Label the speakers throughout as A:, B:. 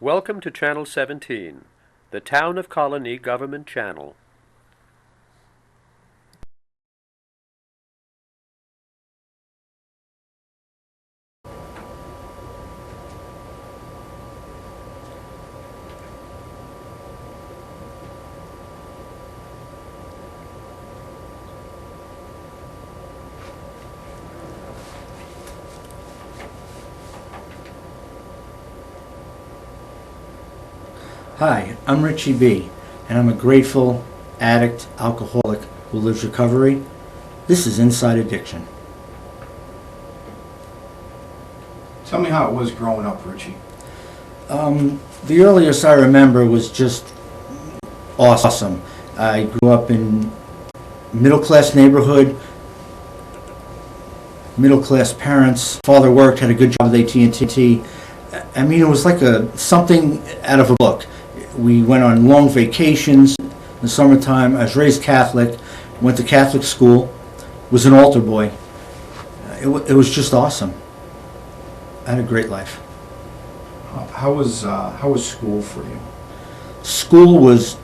A: Welcome to Channel 17, the Town of Colonie Government Channel.
B: Hi, I'm Ritchie B, and I'm a grateful addict, alcoholic who lives recovery. This is Inside Addiction.
C: Tell me how it was growing up, Richie.
B: The earliest I remember was just awesome. I grew up in middle-class neighborhood, middle-class parents. Father worked, had a good job with AT&T. I mean, it was like something out of a book. We went on long vacations in the summertime. I was raised Catholic, went to Catholic school, was an altar boy. It was just awesome. I had a great life.
C: How was school for you?
B: School was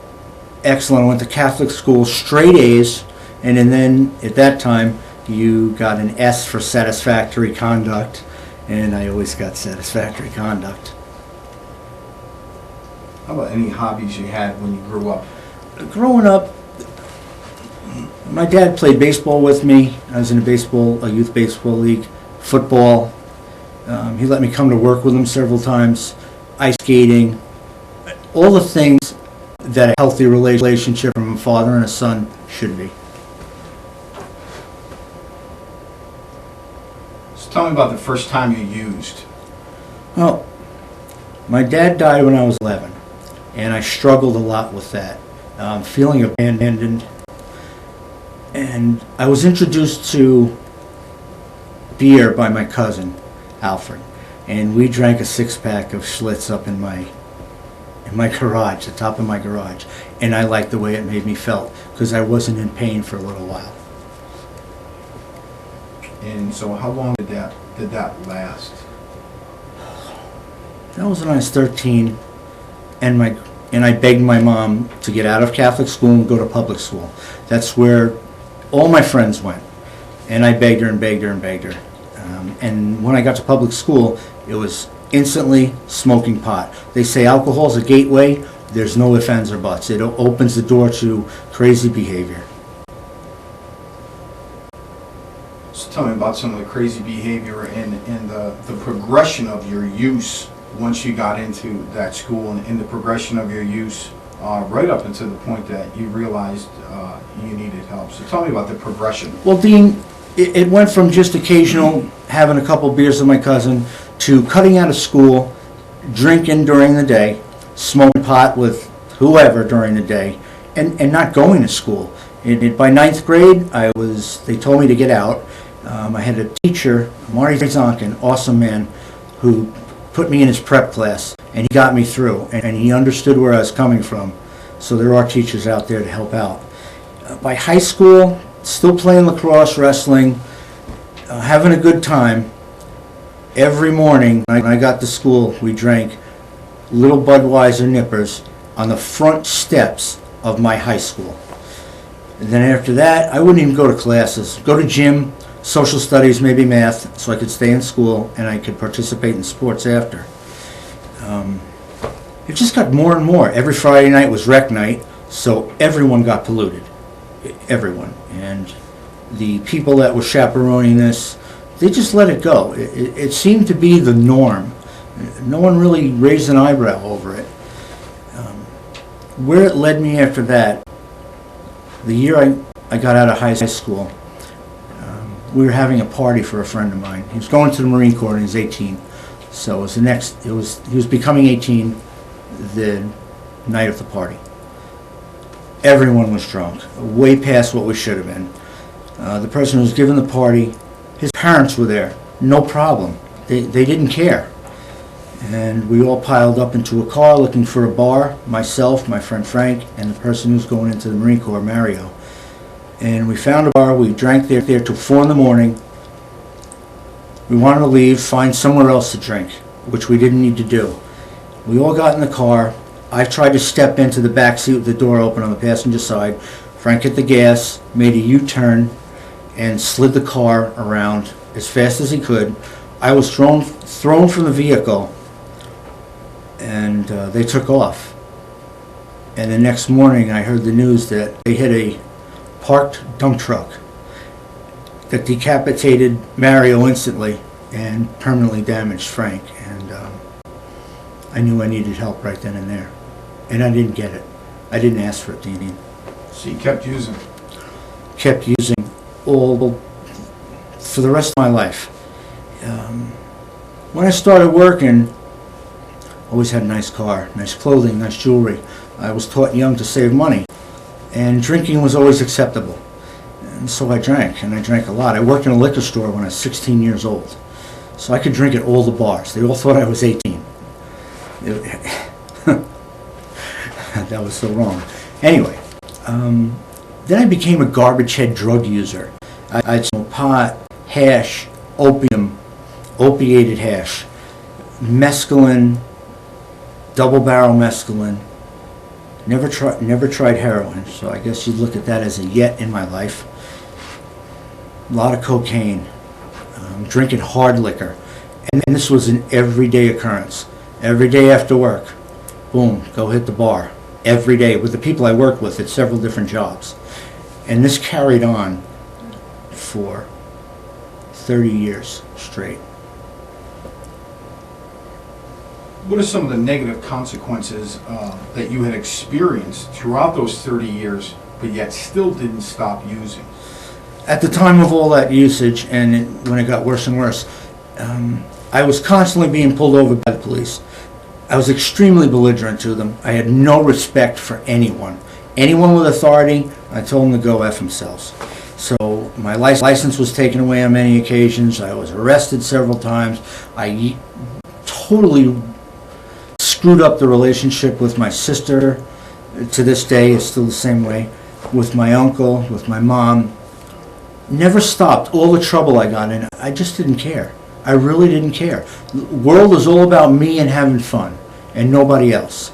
B: excellent. I went to Catholic school, straight A's, and then at that time you got an S for satisfactory conduct, and I always got satisfactory conduct.
C: How about any hobbies you had when you grew up?
B: Growing up, my dad played baseball with me. I was in a youth baseball league, football. He let me come to work with him several times, ice skating, all the things that a healthy relationship from a father and a son should be.
C: So tell me about the first time you used.
B: Well, my dad died when I was 11, and I struggled a lot with that, feeling abandoned. And I was introduced to beer by my cousin, Alfred, and we drank a six-pack of Schlitz up in my garage, the top of my garage, and I liked the way it made me felt because I wasn't in pain for a little while.
C: And so how long did that last?
B: That was when I was 13, and I begged my mom to get out of Catholic school and go to public school. That's where all my friends went, and I begged her and begged her and begged her. And when I got to public school, it was instantly smoking pot. They say alcohol is a gateway. There's no ifs, ands, or buts. It opens the door to crazy behavior.
C: So tell me about some of the crazy behavior and the progression of your use once you got into that school and the progression of your use right up until the point that you realized you needed help. So tell me about the progression.
B: Well, Dean, it went from just occasional having a couple beers with my cousin to cutting out of school, drinking during the day, smoking pot with whoever during the day, and not going to school. By ninth grade, they told me to get out. I had a teacher, Marty Zonkin, awesome man, who put me in his prep class, and he got me through, and he understood where I was coming from. So there are teachers out there to help out. By high school, still playing lacrosse, wrestling, having a good time. Every morning when I got to school, we drank little Budweiser nippers on the front steps of my high school. And then after that, I wouldn't even go to classes. Go to gym, social studies, maybe math, so I could stay in school and I could participate in sports after. It just got more and more. Every Friday night was rec night, so everyone got polluted. Everyone. And the people that were chaperoning this, they just let it go. It seemed to be the norm. No one really raised an eyebrow over it. Where it led me after that, the year I got out of high school, we were having a party for a friend of mine. He was going to the Marine Corps and he was 18. So he was becoming 18 the night of the party. Everyone was drunk, way past what we should have been. The person who was giving the party, his parents were there, no problem. They didn't care. And we all piled up into a car looking for a bar, myself, my friend Frank, and the person who was going into the Marine Corps, Mario. And we found a bar, we drank there till 4 in the morning. We wanted to leave, find somewhere else to drink, which we didn't need to do. We all got in the car. I tried to step into the back seat with the door open on the passenger side. Frank hit the gas, made a U-turn, and slid the car around as fast as he could. I was thrown from the vehicle, and they took off. And the next morning I heard the news that they hit a parked dump truck that decapitated Mario instantly and permanently damaged Frank. And I knew I needed help right then and there. And I didn't get it. I didn't ask for it, Dee.
C: So you kept using.
B: Kept using all for the rest of my life. When I started working, always had a nice car, nice clothing, nice jewelry. I was taught young to save money, and drinking was always acceptable. And so I drank, and I drank a lot. I worked in a liquor store when I was 16 years old, so I could drink at all the bars. They all thought I was 18. That was so wrong. Anyway, then I became a garbage head drug user. I'd smoke pot, hash, opium, opiated hash, mescaline, double barrel mescaline. Never tried heroin, so I guess you'd look at that as a yet in my life. A lot of cocaine, drinking hard liquor, and this was an everyday occurrence. Every day after work, boom, go hit the bar. Every day with the people I worked with at several different jobs. And this carried on for 30 years straight.
C: What are some of the negative consequences that you had experienced throughout those 30 years, but yet still didn't stop using?
B: At the time of all that usage, and when it got worse and worse, I was constantly being pulled over by the police. I was extremely belligerent to them. I had no respect for anyone. Anyone with authority, I told them to go F themselves. So my license was taken away on many occasions. I was arrested several times. I totally screwed up the relationship with my sister. To this day, it's still the same way. With my uncle, with my mom. Never stopped. All the trouble I got in, I just didn't care. I really didn't care. The world is all about me and having fun, and nobody else.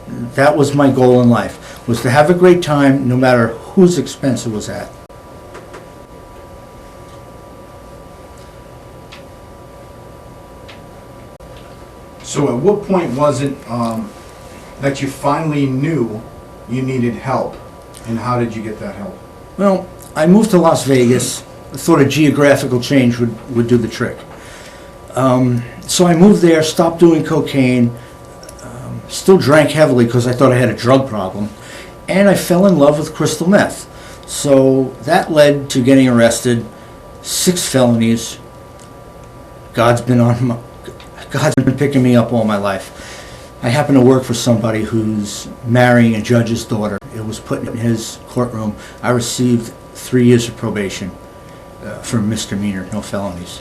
B: That was my goal in life, was to have a great time, no matter whose expense it was at.
C: So at what point was it that you finally knew you needed help, and how did you get that help?
B: Well, I moved to Las Vegas. I thought a geographical change would do the trick. So I moved there, stopped doing cocaine, still drank heavily because I thought I had a drug problem, and I fell in love with crystal meth. So that led to getting arrested, 6 felonies. God's been picking me up all my life. I happen to work for somebody who's marrying a judge's daughter. It was put in his courtroom. I received 3 years of probation for misdemeanor, no felonies.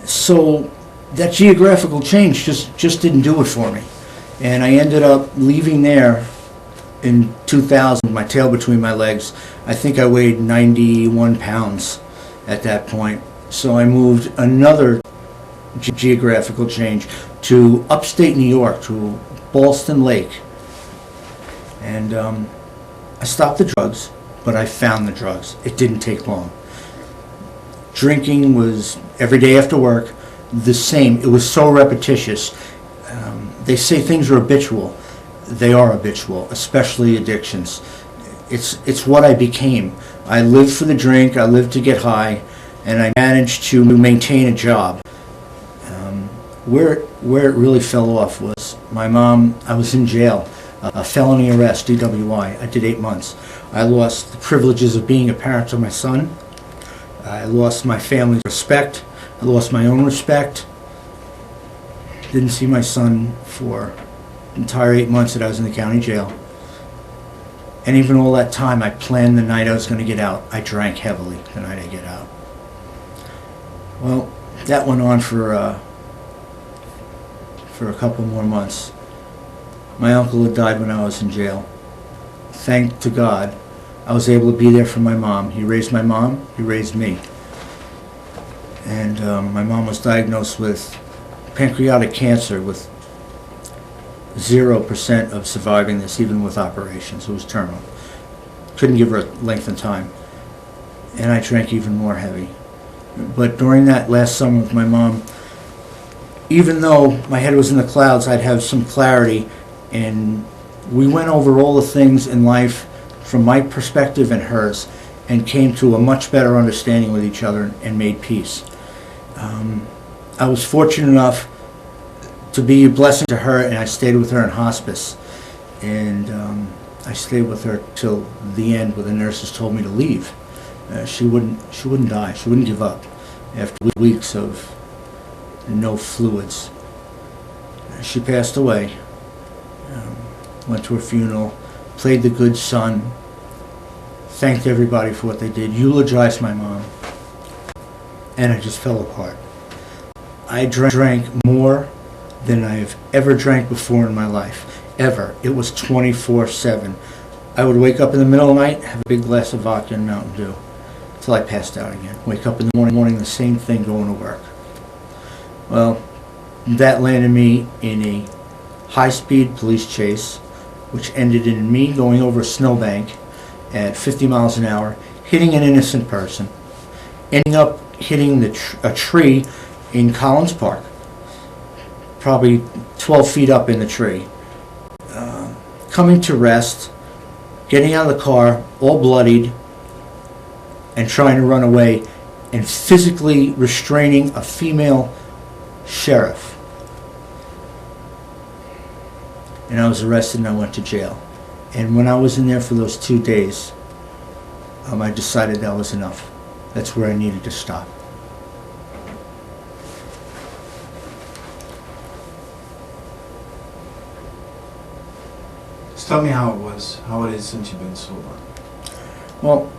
B: So that geographical change just didn't do it for me. And I ended up leaving there in 2000, my tail between my legs. I think I weighed 91 pounds at that point. So I moved another geographical change to upstate New York, to Ballston Lake. And I stopped the drugs, but I found the drugs. It didn't take long. Drinking was every day after work, the same. It was so repetitious. They say things are habitual. They are habitual, especially addictions. It's what I became. I lived for the drink, I lived to get high, and I managed to maintain a job. Where it really fell off was my mom. I was in jail, a felony arrest, DWI. I did 8 months. I lost the privileges of being a parent to my son. I lost my family's respect. I lost my own respect. Didn't see my son for the entire 8 months that I was in the county jail. And even all that time, I planned the night I was going to get out. I drank heavily the night I get out. Well, that went on for a couple more months. My uncle had died when I was in jail. Thank to God, I was able to be there for my mom. He raised my mom, he raised me. And my mom was diagnosed with pancreatic cancer with 0% of surviving this, even with operations. It was terminal. Couldn't give her a length of time. And I drank even more heavy. But during that last summer with my mom, even though my head was in the clouds, I'd have some clarity, and we went over all the things in life from my perspective and hers, and came to a much better understanding with each other and made peace. I was fortunate enough to be a blessing to her, and I stayed with her in hospice. And I stayed with her till the end, where the nurses told me to leave. She wouldn't die. She wouldn't give up after weeks of no fluids. She passed away. Went to her funeral, played the good son, thanked everybody for what they did, eulogized my mom, and I just fell apart. I drank more than I've ever drank before in my life, ever. It was 24/7. I would wake up in the middle of the night, have a big glass of vodka and Mountain Dew, till I passed out again. Wake up in the morning, the same thing, going to work. Well, that landed me in a high-speed police chase, which ended in me going over a snowbank at 50 miles an hour, hitting an innocent person, ending up hitting a tree in Collins Park, probably 12 feet up in the tree. Coming to rest, getting out of the car, all bloodied, and trying to run away, and physically restraining a female sheriff. And I was arrested and I went to jail. And when I was in there for those 2 days, I decided that was enough. That's where I needed to stop.
C: Just tell me how it was, how it is since you've been sober.
B: Well,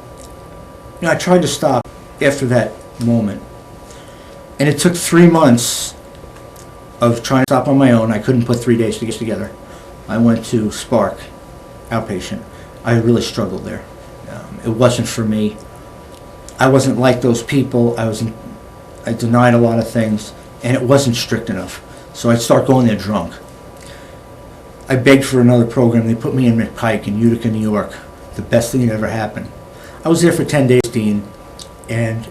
B: I tried to stop after that moment. And it took 3 months of trying to stop on my own. I couldn't put 3 days to get together. I went to Spark, outpatient. I really struggled there. It wasn't for me. I wasn't like those people. I denied a lot of things, and it wasn't strict enough. So I'd start going there drunk. I begged for another program. They put me in McPike in Utica, New York. The best thing that ever happened. I was there for 10 days, Dean, and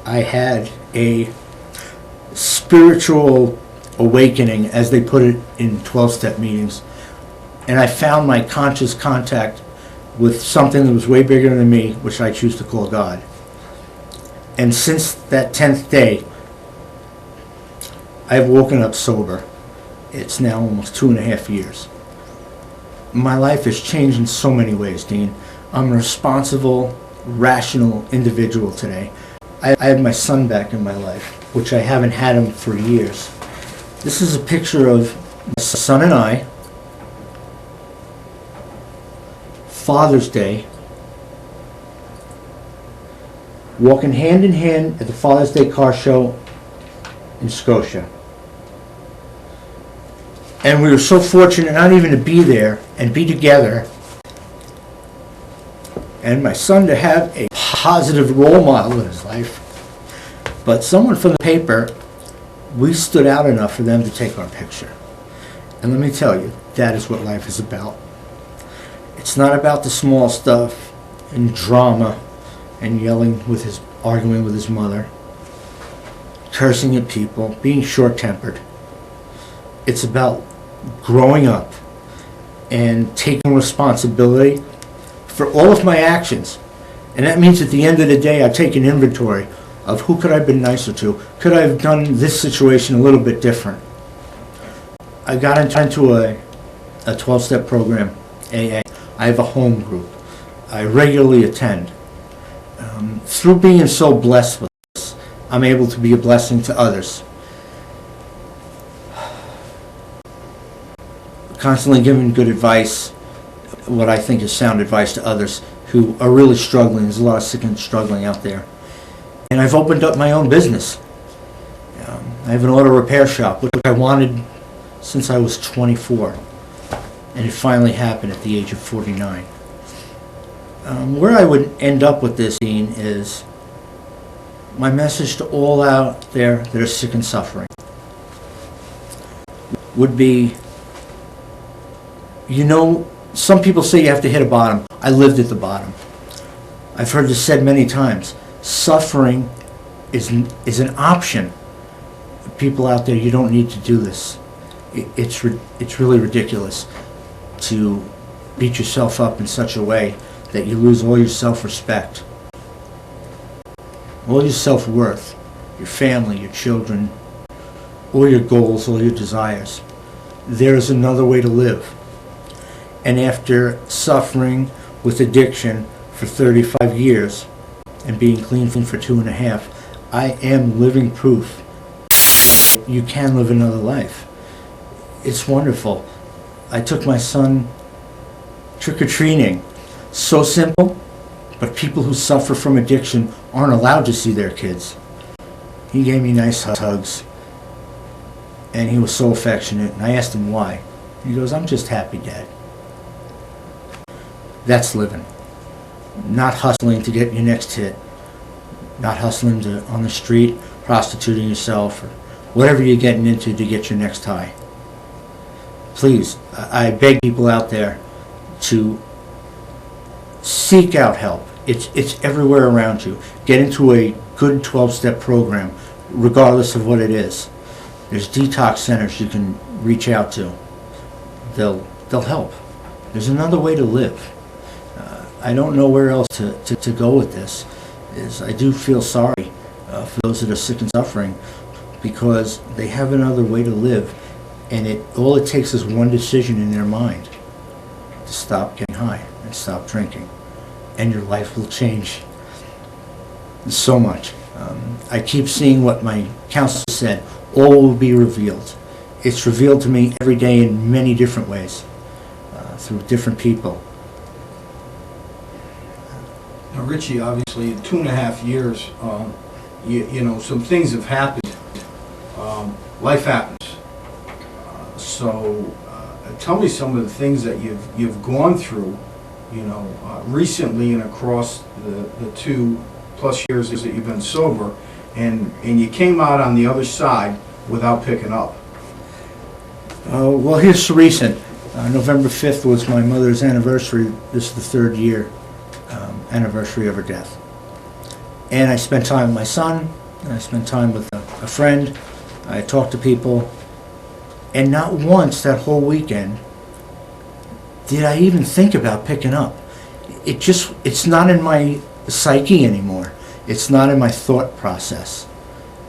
B: I had a spiritual awakening, as they put it in 12-step meetings. And I found my conscious contact with something that was way bigger than me, which I choose to call God. And since that 10th day, I've woken up sober. It's now almost 2.5 years. My life has changed in so many ways, Dean. I'm a responsible, rational individual today. I have my son back in my life, which I haven't had him for years. This is a picture of my son and I, Father's Day, walking hand in hand at the Father's Day car show in Scotia. And we were so fortunate not even to be there and be together, and my son to have a positive role model in his life. But someone from the paper, we stood out enough for them to take our picture. And let me tell you, that is what life is about. It's not about the small stuff and drama and arguing with his mother, cursing at people, being short-tempered. It's about growing up and taking responsibility for all of my actions. And that means at the end of the day, I take an inventory of who could I have been nicer to? Could I have done this situation a little bit different? I got into a 12-step program, AA. I have a home group. I regularly attend. Through being so blessed with this, I'm able to be a blessing to others. Constantly giving good advice, what I think is sound advice to others who are really struggling. There's a lot of sick and struggling out there. And I've opened up my own business. I have an auto repair shop, which I wanted since I was 24. And it finally happened at the age of 49. Where I would end up with this, Dean, is my message to all out there that are sick and suffering would be You know, some people say you have to hit a bottom. I lived at the bottom. I've heard this said many times. Suffering is an option. People out there, you don't need to do this. It's really ridiculous to beat yourself up in such a way that you lose all your self-respect, all your self-worth, your family, your children, all your goals, all your desires. There is another way to live. And after suffering with addiction for 35 years and being clean for 2.5, I am living proof that you can live another life. It's wonderful. I took my son trick-or-treating. So simple, but people who suffer from addiction aren't allowed to see their kids. He gave me nice hugs, and he was so affectionate, and I asked him why. He goes, "I'm just happy, Dad." That's living. Not hustling to get your next hit. Not hustling on the street, prostituting yourself, or whatever you're getting into to get your next high. Please, I beg people out there to seek out help. It's everywhere around you. Get into a good 12-step program, regardless of what it is. There's detox centers you can reach out to. They'll help. There's another way to live. I don't know where else to go with this. I do feel sorry for those that are sick and suffering, because they have another way to live, and all it takes is one decision in their mind to stop getting high and stop drinking, and your life will change so much. I keep seeing what my counselor said, all will be revealed. It's revealed to me every day in many different ways, through different people.
C: Now, Ritchie, obviously, 2.5 years, you know, some things have happened. Life happens. So, tell me some of the things that you've gone through, you know, recently and across the 2+ years that you've been sober, and you came out on the other side without picking up.
B: Well, here's recent. November 5th was my mother's anniversary. This is the 3rd year anniversary of her death. And I spent time with my son, and I spent time with a friend. I talked to people, and not once that whole weekend did I even think about picking up. It's not in my psyche anymore. It's not in my thought process,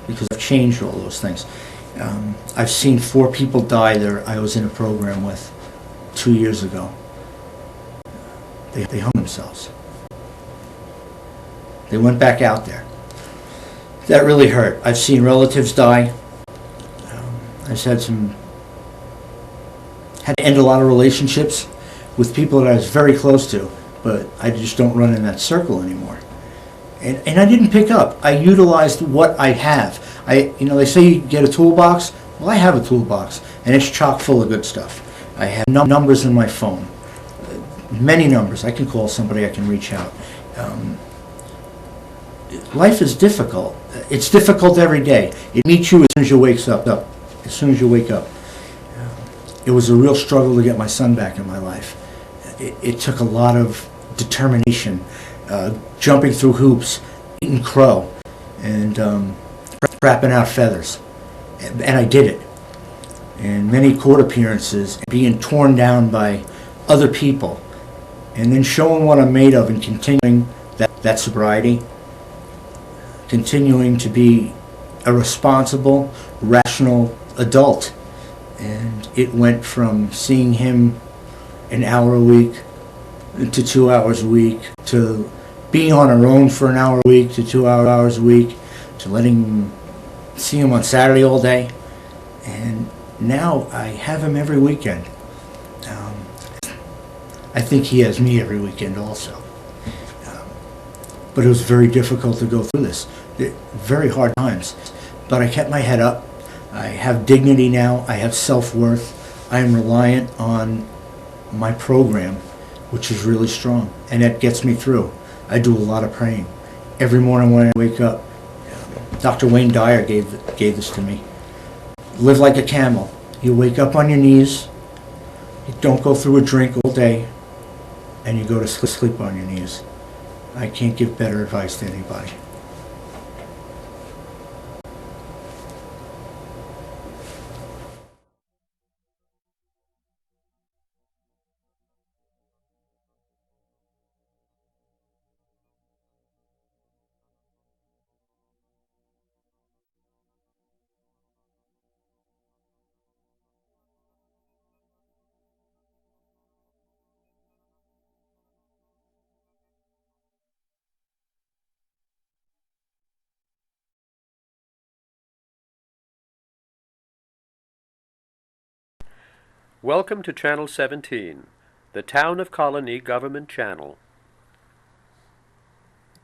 B: because I've changed all those things. I've seen 4 people die there I was in a program with 2 years ago. They hung themselves. They went back out there. That really hurt. I've seen relatives die. I've had to end a lot of relationships with people that I was very close to, but I just don't run in that circle anymore. And I didn't pick up. I utilized what I have. They say you get a toolbox. Well, I have a toolbox, and it's chock full of good stuff. I have numbers in my phone, many numbers. I can call somebody. I can reach out. Life is difficult. It's difficult every day. It meets you as soon as you wake up. As soon as you wake up. It was a real struggle to get my son back in my life. It took a lot of determination, jumping through hoops, eating crow, and wrapping out feathers. And I did it. And many court appearances, being torn down by other people, and then showing what I'm made of and continuing that sobriety, continuing to be a responsible, rational adult. And it went from seeing him an hour a week to 2 hours a week, to being on our own for an hour a week to 2 hours a week, to see him on Saturday all day. And now I have him every weekend. I think he has me every weekend also. But it was very difficult to go through this. Very hard times. But I kept my head up. I have dignity now. I have self-worth. I am reliant on my program, which is really strong. And that gets me through. I do a lot of praying. Every morning when I wake up, Dr. Wayne Dyer gave this to me. Live like a camel. You wake up on your knees. You don't go through a drink all day and you go to sleep on your knees. I can't give better advice to anybody.
A: Welcome to Channel 17, the Town of Colonie Government Channel.